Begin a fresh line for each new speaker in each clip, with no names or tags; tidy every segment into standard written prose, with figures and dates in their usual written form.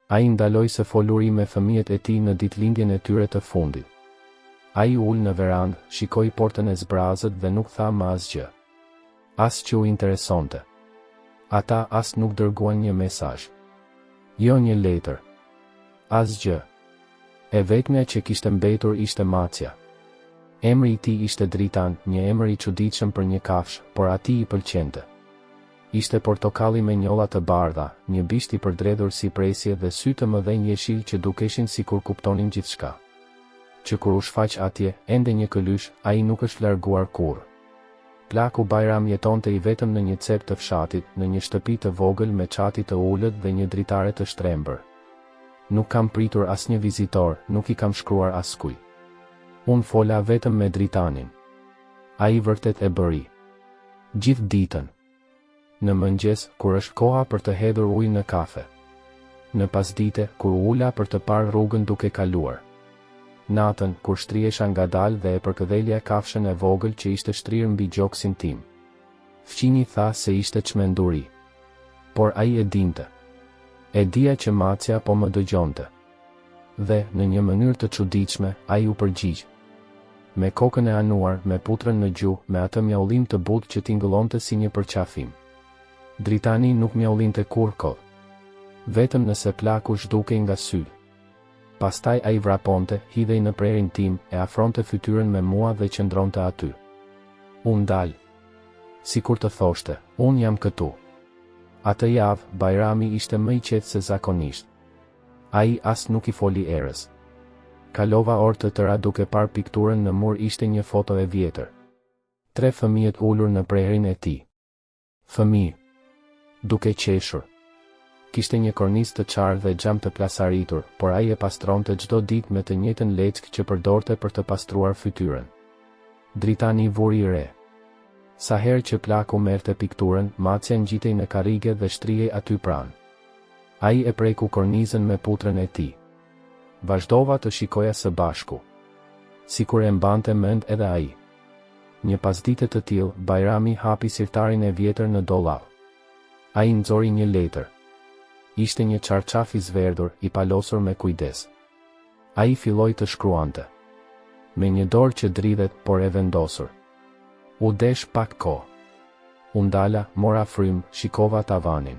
Ai ndaloi se foluri me fëmijët e tij në ditëlindjen e tyre të fundit. Ai ul në verandë, shikoi portën e zbrazët dhe nuk tha më asgjë. As që u interesonte. Ata as nuk dërguan një mesazh. Jo një letër. Asgjë. E vetmja që kishte mbetur ishte Macja. Emri i tij ishte Dritan, një emër i çuditshëm për një kafshë, por atij i pëlqente. Ishte portokalli me njolla të bardha, një bisht i përdredhur si presje dhe sy të mëdhenj jeshil që dukeshin sikur kuptonin gjithçka. Që kur u shfaq atje, ende një këlysh, ai nuk është larguar kurrë. Plaku Bajram jetonte i vetëm në një cep të fshatit, në një shtëpi të vogël me çati të ulët dhe një dritare të shtrembër. Nuk kam pritur asnjë vizitor, nuk i kam shkruar askujt. Unë fola vetëm me Dritanin. Ai vërtet e bëri. Gjithë ditën. Në mëngjes, kur është koha për të hedhur ujë në kafe. Në pasdite, kur ula për të parë rrugën duke kaluar. Natën, kur shtriesha ngadalë dhe e përkëdhelja kafshën e vogël që ishte shtrirë mbi gjoksin tim. Fqini tha se ishte çmenduri. Por ai e dinte. E dija që Macja po më dëgjonte. Dhe, në një mënyrë të çuditshme, ai u përgjigj. Me kokën e anuar, me putrën në gjuhë, me atë mjaullim të butë që tingëllonte si një përqafim. Dritani nuk mjaullinte kurrë. Vetëm nëse plaku zhdukej nga sy. Pastaj ai vraponte, hidhej në prerin tim, e afronte fytyrën me mua dhe qëndronte aty. Unë dal. Sikur të thoshte, unë jam këtu. Atë javë, Bajrami ishte më i qetë se zakonisht. Ai as nuk i foli erës. Kalova orë të tëra duke parë pikturën në mur, ishte një foto e vjetër. 3 fëmijët ulur në prerin e tij. Fëmijë. Duke qeshur. Kishte një kornizë të qarë dhe xham të plasaritur, por ai e pastronte çdo ditë me të njëjtën leckë që përdorte për të pastruar fytyrën. Dritani vuri re. Sa herë që plaku merrte pikturën, Macja ngjitej në karrige dhe shtrihej aty pranë. Ai e preku kornizën me putrën e tij. Vazhdova të shikoja së bashku. Sikur e mbante mend edhe ai. Një pasdite të tillë, Bajrami hapi sirtarin e vjetër në dollap. Ai nxori një letër. Ishte një çarçaf i zverdhur, i palosur me kujdes. Ai filloi të shkruante. Me një dorë që dridhet, por e vendosur. U desh pak kohë. U ndala, mora frym, shikova tavanin.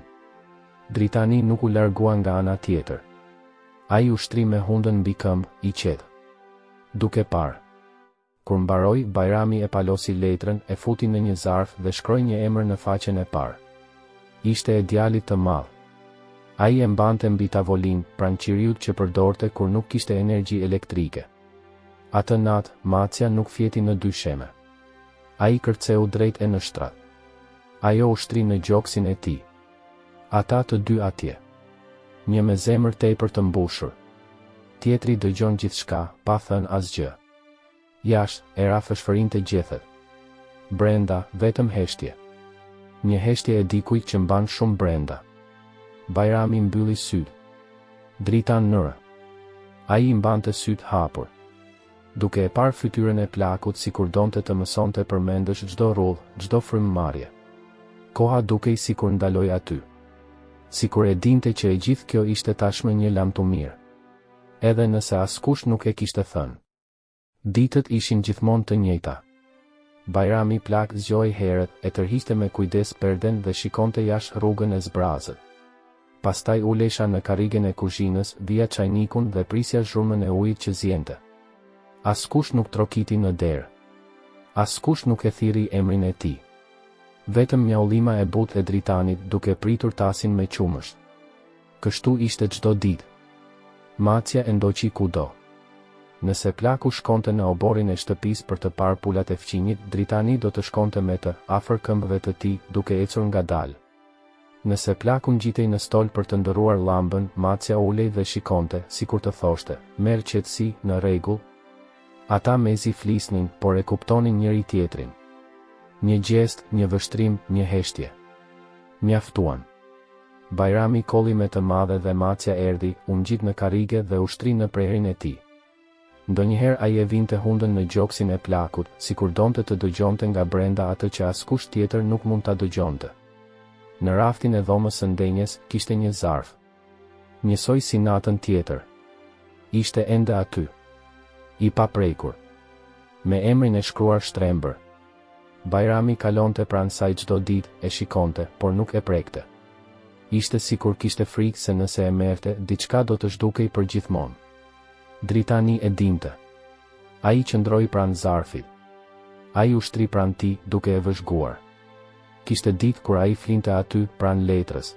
Dritani nuk u largua nga ana tjetër. Ai u shtri me hundën mbi këmbë, i qetë. Duke parë. Kur mbaroi, Bajrami e palosi letrën, e futi në një zarf dhe shkroi një emër në faqen e parë. Ishte e djalit të madh. Ai e mbante mbi tavolinë, pranë qiriut që përdorte kur nuk kishte energji elektrike. Atë natë, Macja nuk fjeti në dysheme. Ai kërceu drejt e në shtrat. Ajo u shtri në gjoksin e tij. Ata të dy atje. Një me zemër tepër të mbushur. Tjetri dëgjon gjithçka, pa thënë asgjë. Jashtë, era fshfërinte gjethet. Brenda, vetëm heshtje. Një heshtje e dikujt që mban shumë brenda. Bajrami mbylli syt. Dritan nërë. Ai mbante syt hapur. Duke e parë fytyrën e plakut sikur donte të mësonte përmendësh çdo rrullë, çdo frymëmarrje. Koha dukej sikur ndaloj aty. Sikur e dinte që e gjithë kjo ishte tashmë një lamtumir. Edhe nëse askush nuk e kishte thënë. Ditët ishin gjithmonë të njëjta. Bajrami plak zgjoi herët, e tërhiqte me kujdes perden dhe shikonte jashtë rrugën e zbrazët. Pastaj ulesha në karrigen e kuzhinës, vija çajnikun dhe prisja zhurmën e ujit që zjente. Askush nuk trokiti në derë. Askush nuk e thiri emrin e tij. Vetëm mjaullima e butë e Dritanit duke pritur tasin me qumësht. Kështu ishte çdo ditë. Macja e ndoqi kudo. Nëse plaku shkonte në oborin e shtëpisë për të parë pulat e fqinjit, Dritani do të shkonte me të, afër këmbëve të tij, duke ecur ngadalë. Nëse plaku ngjitej në stol për të ndërruar llambën, Macja ulej dhe shikonte, sikur të thoshte, merr qetësi, në rregull. Ata mezi flisnin, por e kuptonin njëri tjetrin. Një gjest, një vështrim, një heshtje. Mjaftuan. Bajrami kolli me të madhe dhe Macja erdhi, u ngjit në karrige dhe u shtri në prerin e tij. Ndonjëherë ai e vinte hundën në gjoksin e plakut, sikur donte të dëgjonte nga brenda atë që askush tjetër nuk mund ta dëgjonte. Në raftin e dhomës së ndenjes kishte një zarf. Njësoj si natën tjetër. Ishte ende aty. I paprekur. Me emrin e shkruar shtrembër. Bajrami kalonte pranë saj çdo ditë, e shikonte, por nuk e prekte. Ishte sikur kishte frikë se nëse e merrte, diçka do të zhdukej për gjithmonë. Dritani e dinte. Ai qëndroi pranë zarfit. Ai ushtri pranë tij, duke e vëzhguar. Kishte ditë kur ai flinte aty pranë letrës.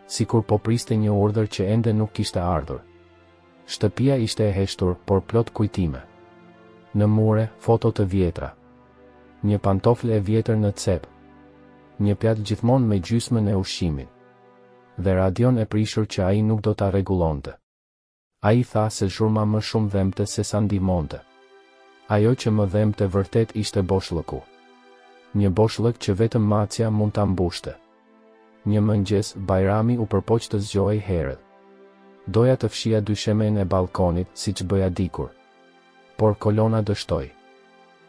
Sikur po priste një urdhër që ende nuk kishte ardhur. Shtëpia ishte e heshtur, por plot kujtime. Në mure, foto të vjetra. Një pantofle e vjetër në cep. Një pjatë gjithmonë me gjysmën e ushqimit. Dhe radion e prishur që ai nuk do ta rregullonte. Ai tha se zhurma më shumë dhemte se sa ndihmonte. Ajo që më dhemte vërtet ishte boshllëku. Një boshllëk që vetëm Macia mund ta mbushte. Një mëngjes, Bajrami u përpoq të zgjohej herët. Doja të fshija dyshemen e balkonit, siç bëja dikur. Por kolona dështoi.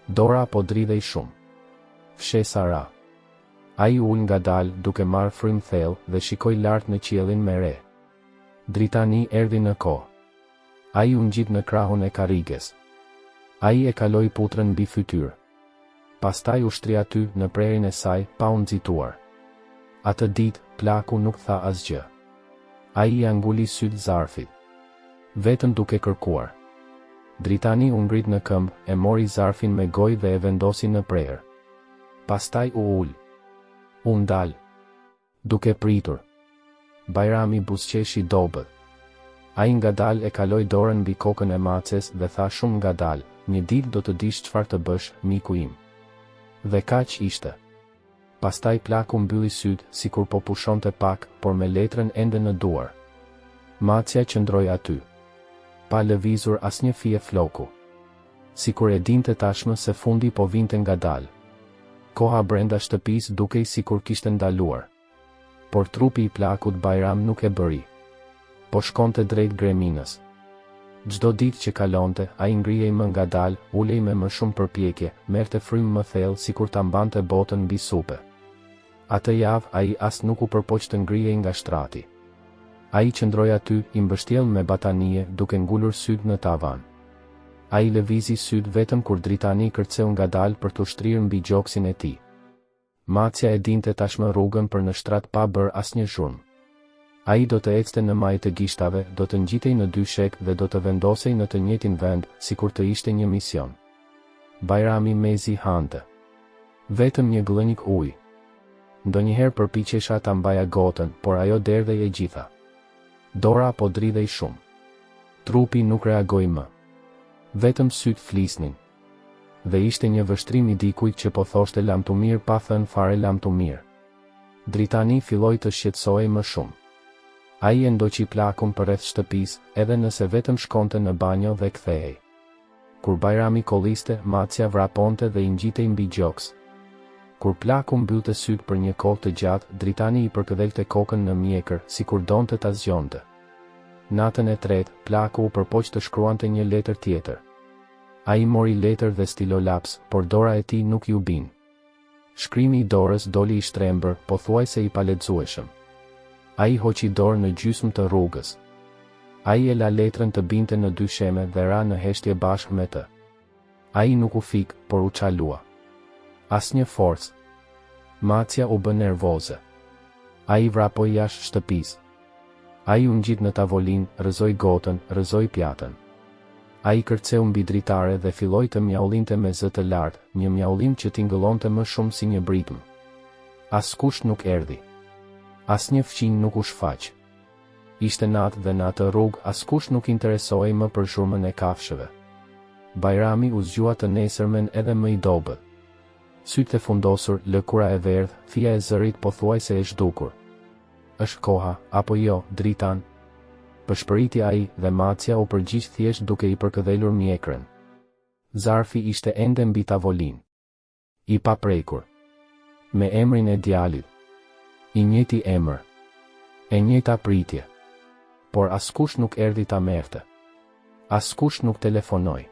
Dora po dridhej shumë. Fshesa ra. Ai ul ngadalë, duke marrë frym thellë, dhe shikoi lart në qiellin me re. Dritani erdhi në kohë. Ai u ngjit në krahun e karriges. Ai e kaloi putrën mbi fytyrë. Pastaj ushtri aty në prerin e saj, pa u nxituar. Atë ditë, plaku nuk tha asgjë. Ai i anguli syt zarfit. Vetëm duke kërkuar. Dritani u ngrit në këmbë, e mori zarfin me gojë dhe e vendosi në prerë. Pastaj u ul. U ndal. Duke pritur. Bajrami buzëqeshi dobët. Ai ngadal e kaloi dorën mbi kokën e Maces dhe tha shumë ngadal, një ditë do të dish çfarë të bësh, miku im. Dhe kaq ishte. Pastaj plaku mbylli syt, sikur po pushonte pak, por me letrën ende në duar. Macia qëndroi aty. Pa lëvizur asnjë fije floku. Sikur e dinte tashmë se fundi po vinte ngadal. Koha brenda shtëpisë dukej sikur kishte ndaluar. Por trupi i plakut Bajram nuk e bëri. Po shkonte drejt Greminës. Çdo ditë që kalonte, ai ngrihej më ngadal, ulej me më shumë përpjekje, merrte frym më thellë sikur ta mbante botën mbi supe. Atë javë ai as nuk u përpoq të ngrihej nga shtrati. Ai qëndroi aty, i mbështjell me batanie, duke ngulur syt në tavan. Ai lëvizi syt vetëm kur Dritani kërceu ngadal për t'u shtrirë mbi gjoksin e tij. Macia e dinte tashmë rrugën për në shtrat pa bër asnjë zhurmë. Ai do të ecte në majë të gishtave, do të ngjitej në dy shek dhe do të vendosej në të njëjtin vend, sikur të ishte një mision. Bajrami mezi hante. Vetëm një gllënik ujë. Ndonjëherë përpiqesha ta mbaja gotën, por ajo derdhej e gjitha. Dora po dridhej shumë. Trupi nuk reagoi më. Vetëm syt flisnin. Dhe ishte një vështrim i dikujt që po thoshte lamtumir pa thënë fare lamtumir. Dritani filloi të shqetësohej më shumë. Ai e ndoqi plakun përreth shtëpisë, edhe nëse vetëm shkonte në banjo dhe kthehej. Kur Bajrami kolliste, Macia vraponte dhe i ngjitej mbi gjoks. Kur plaku mbyllte syt për një kohë të gjatë, Dritani i përkëdhelte kokën në mjekër, sikur donte ta zgjonte. Natën e tretë, plaku u përpoq të shkruante një letër tjetër. Ai mori letër dhe stilolaps, por dora e tij nuk ju bin. Shkrimi i dorës doli i shtrembër, pothuajse i palexueshëm. Ai hoqi dorë në gjysmë të rrugës. Ai e la letrën të binte në dy sheme dhe ra në heshtje bashkë me të. Ai nuk u fik, por u çalua. Asnjë forcë. Macia u bë nervoze. Ai vrapoi jashtë shtëpisë. Ai u ngjit në tavolinë, rrëzoi gotën, rrëzoi pjatën. Ai kërceu mbi dritare dhe filloi të mjaullinte me zë të lartë, një mjaullim që tingëllonte më shumë si një britm. Askush nuk erdhi. Asnjë fqinj nuk u shfaq. Ishte natë dhe në atë rrugë askush nuk interesoi më për zhurmën e kafshëve. Bajrami u zgjua të nesërmen edhe më i dobët. Sytë e fundosur, lëkura e verdh, fija e zërit pothuajse e zhdukur. Është koha, apo jo, Dritan? Përshpëriti ai dhe Macia u përgjigj thjesht duke i përkëdhelur mjekrën. Zarfi ishte ende mbi tavolinë. I paprekur. Me emrin e djalit. I njëjti emër. E njëjta pritje. Por askush nuk erdhi ta merrte. Askush nuk telefonoi.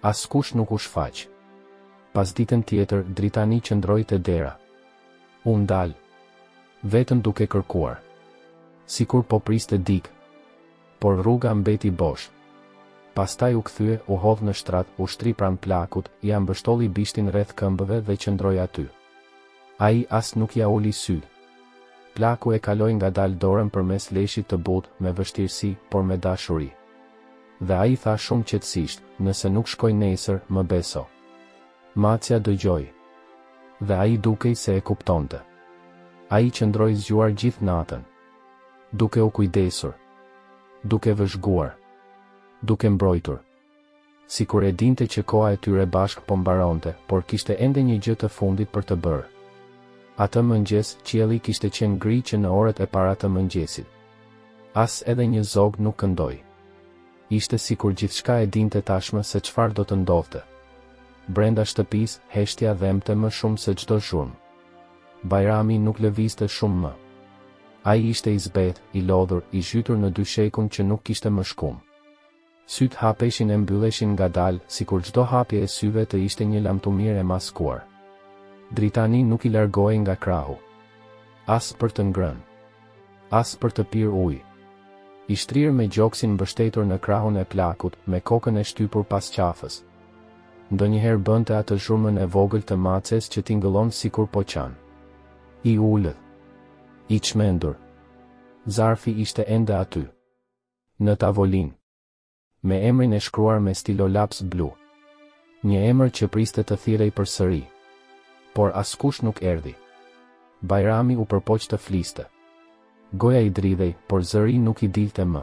Askush nuk u shfaq. Pas ditën tjetër, Dritani qëndroi te dera. U ndal. Vetëm duke kërkuar. sikur po priste dik. Por rruga mbeti bosh. Pastaj u kthye, u hodh në shtrat, u shtri pranë plakut, ja mbështolli bishtin rreth këmbëve dhe qëndroi aty. Ai as nuk ja uli sy. Plaku e kaloi ngadalë dorën përmes leshit të butë, me vështirësi, por me dashuri. Dhe ai tha shumë qetësisht, nëse nuk shkoj nesër, më beso. Macja dëgjoi. Dhe ai dukej se e kuptonte. Ai qëndroi zgjuar gjithë natën, duke u kujdesur, duke vëzhguar, duke mbrojtur. Sikur e dinte që koha e tyre bashkë po mbaronte, por kishte ende një gjë të fundit për të bërë. Atë mëngjes, qielli kishte qenë gri që në orët e para të mëngjesit. As edhe një zog nuk këndoi. Ishte sikur gjithçka e dinte tashmë se çfarë do të ndodhte. Brenda shtëpisë, heshtja dhemte më shumë se çdo zhurmë. Bajrami nuk lëvizte shumë më. Ai ishte i zbet, i lodhur, i zhytur në dyshekun që nuk kishte më shkum. Syt hapeshin e mbylleshin ngadalë, sikur çdo hapje e syve të ishte një lamtumir e maskuar. Dritani nuk i largohej nga krahu. As për të ngrënë. As për të pirë ujë. I shtrirë me gjoksin mbështetur në krahun e plakut, me kokën e shtypur pas qafës. Ndonjëherë bënte atë zhurmën e vogël të maces që tingëllon sikur po qan. I ullët. I çmendur. Zarfi ishte ende aty. Në tavolinë. Me emrin e shkruar me stilolaps blu. Një emër që priste të thirrej përsëri. Por askush nuk erdhi. Bajrami u përpoq të fliste. Goja i dridhej, por zëri nuk i dilte më.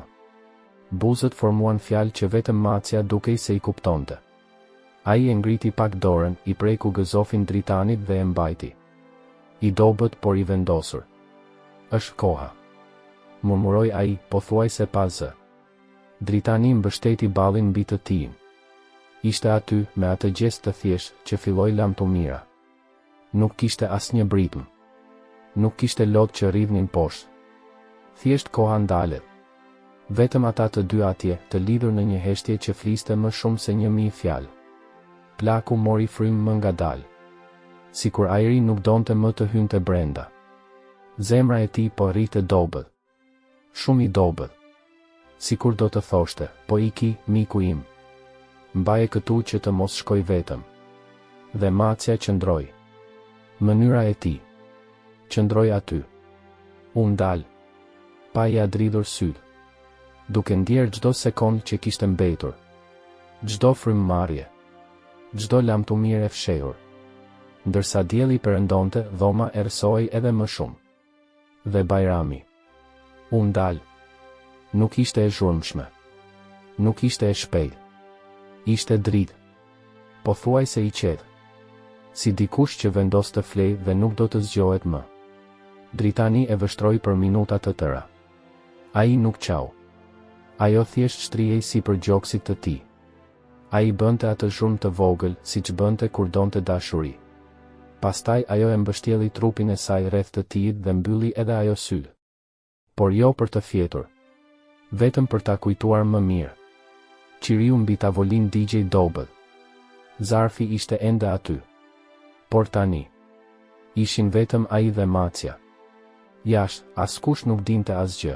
Buzët formuan fjalë që vetëm macja dukej se i kuptonte. Ai e ngriti pak dorën, i preku gëzofin Dritanit dhe e mbajti. I dobët por i vendosur. Është koha. Murmuroi ai, pothuajse pa zë. Dritani mbështeti ballin mbi të tij. Ishte aty, me atë gjest të thjeshtë që filloi lamtumira. Nuk kishte asnjë britm. Nuk kishte lot që rridhnin poshtë. Thjesht koha ndalet. Vetëm ata të dy atje, të lidhur në një heshtje që fliste më shumë se 1000 fjalë. Plaku mori frym më ngadalë. Sikur ajri nuk donte më të hynte brenda. Zemra e tij po rrite dobët. Shumë i dobët. Sikur do të thoshte, po iki, miku im. Mbaje këtu që të mos shkoj vetëm. Dhe macja qëndroi. Mënyra e tij. Qëndroi aty. U ndal. Pa ja dridhur syt. Duke ndjerë çdo sekond që kishte mbetur. Çdo frymëmarrje. Çdo lamtumir e fshehur. Ndërsa dielli perëndonte, dhoma erësohej edhe më shumë. Dhe Bajrami. U ndal. Nuk ishte e zhurmshme. Nuk ishte e shpejtë. Ishte dritë. Pothuajse i qetë. Si dikush që vendos të flej dhe nuk do të zgjohet më. Dritani e vështroi për minuta të tëra. Ai nuk qau. Ajo thjesht shtrihej sipër gjoksit të tij. Ai bënte atë zhurmë të vogël, siç bënte kur donte dashuri. Pastaj ajo e mbështjelli trupin e saj rreth të tij dhe mbylli edhe ajo sy. Por jo për të fjetur. Vetëm për ta kujtuar më mirë. Qiriu mbi tavolinë digjej dobët. Zarfi ishte ende aty. Por tani. Ishin vetëm ai dhe macja. Jashtë, askush nuk dinte asgjë.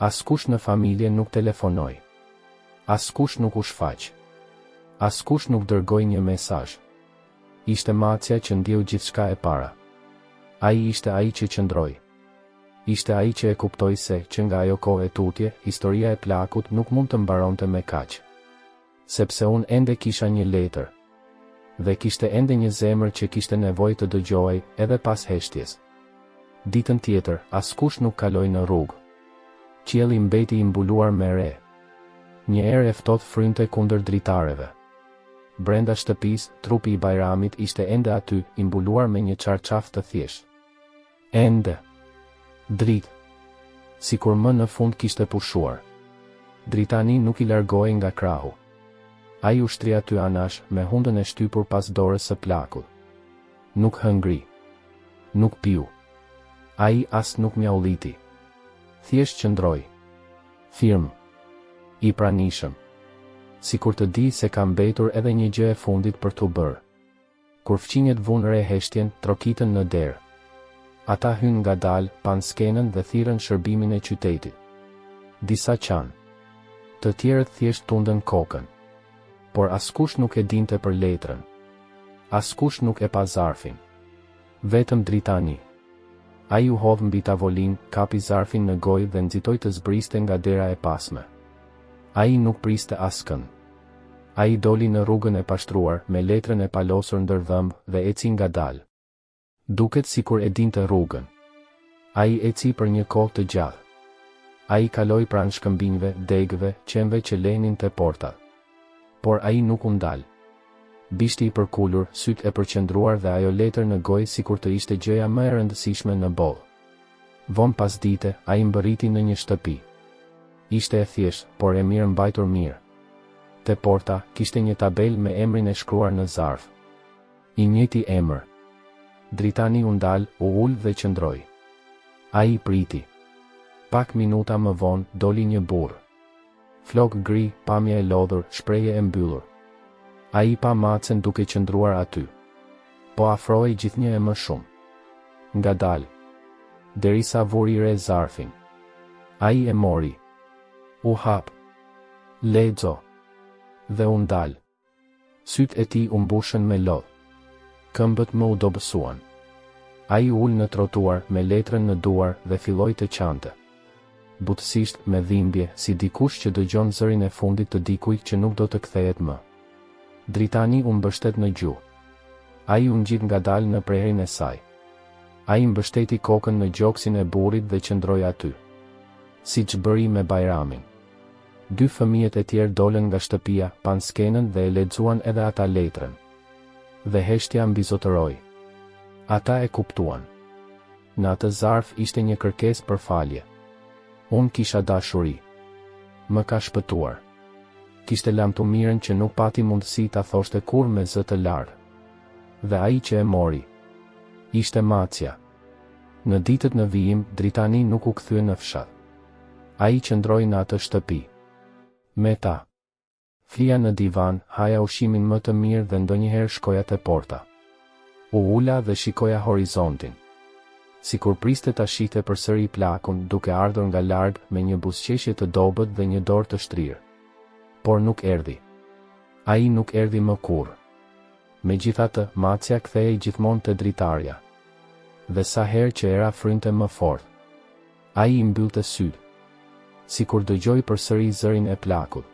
Askush në familje nuk telefonoi. Askush nuk u shfaq. Askush nuk dërgoi një mesazh. Ishte macja që ndjeu gjithçka e para. Ai ishte ai që qëndroi. Ishte ai që e kuptoi se, që nga ajo kohë e tutje, historia e plakut nuk mund të mbaronte me kaq. Sepse unë ende kisha një letër. Dhe kishte ende një zemër që kishte nevojë të dëgjohej edhe pas heshtjes. Ditën tjetër, askush nuk kaloi në rrugë. Qielli mbeti i mbuluar me re. Një erë e ftohtë frynte kundër dritareve. Brenda shtëpisë, trupi i Bajramit ishte ende aty, i mbuluar me një çarçaf të thjeshtë. Ende. Dritë. Sikur më në fund kishte pushuar. Dritani nuk i largohej nga krahu. Ai u shtri aty anash, me hundën e shtypur pas dorës së plakut. Nuk hëngri. Nuk piu. Ai as nuk mjaulliti. Thjesht qëndroi. Firm. I pranishëm. Sikur të di se ka mbetur edhe një gjë e fundit për t'u bërë. Kur fqinjet vunë re heshtjen, trokitën në derë. Ata hyn ngadalë, pan skenën dhe thirrën shërbimin e qytetit. Disa qanë. Të tjerët thjesht tundën kokën. Por askush nuk e dinte për letrën. Askush nuk e pa zarfin. Vetëm Dritani. Ai u hodh mbi tavolinë, kapi zarfin në gojë dhe nxitoi të zbriste nga dera e pasme. Ai nuk priste askënd. Ai doli në rrugën e pashtruar, me letrën e palosur ndër dhëmb dhe eci ngadalë. Duket sikur e dinte rrugën. Ai eci për një kohë të gjatë. Ai kaloi pranë shkëmbinjve, degëve, qenve që lenin te portat. Por ai nuk u ndal. Bishti i përkulur, syt e përqendruar dhe ajo letër në gojë sikur të ishte gjëja më e rëndësishme në botë. Vonë pas dite, ai mbërriti në një shtëpi. Ishte e thjeshtë, por e mirë mbajtur mirë. Te porta kishte një tabelë me emrin e shkruar në zarf. I njëjti emër. Dritani u ndal, u ul dhe qëndroi. Ai priti. Pak minuta më vonë doli një burr. Flok gri, pamje e lodhur, shprehje e mbyllur. Ai pa macen duke qëndruar aty. Po afrohej gjithnjë e më shumë. Ngadalë. Derisa vuri re zarfin. Ai e mori. U hap. Lexo. Dhe u ndal. Syt e tij u mbushën me lodh. Këmbët më u dobësuan. Ai ul në trotuar me letrën në duar dhe filloi të qante. Butësisht, me dhimbje, si dikush që dëgjon zërin e fundit të dikujt që nuk do të kthehet më. Dritani u mbështet në gjuhë. Ai u ngjit ngadalë në prerin e saj. Ai mbështeti kokën në gjoksin e burrit dhe qëndroi aty. Siç bëri me Bajramin. Dy fëmijët e tjerë dolën nga shtëpia, pan skenën dhe e lexuan edhe ata letrën. Dhe heshtja mbizotëroi. Ata e kuptuan. Në atë zarf ishte një kërkesë për falje. Unë kisha dashuri. Më ka shpëtuar. Kishte lamtu mirën që nuk pati mundësi ta thoshte kur me zë të lartë. Dhe ai që e mori. Ishte Macja. Në ditët në vijim, Dritani nuk u kthye në fshat. Ai qëndroi në atë shtëpi. Me ta. Flija në divan, haja ushimin më të mirë dhe ndonjëherë shkoja te porta. U ula dhe shikoja horizontin. Sikur priste ta shihte përsëri plakun, duke ardhur nga larg me një buzëqeshje të dobët dhe një dorë të shtrirë. Por nuk erdhi. Ai nuk erdhi më kurrë. Megjithatë, Macja kthehej gjithmonë te dritarja. Dhe sa herë që era frynte më fort, ai I mbyllte syt. Sikur dëgjoi përsëri zërin e plakut.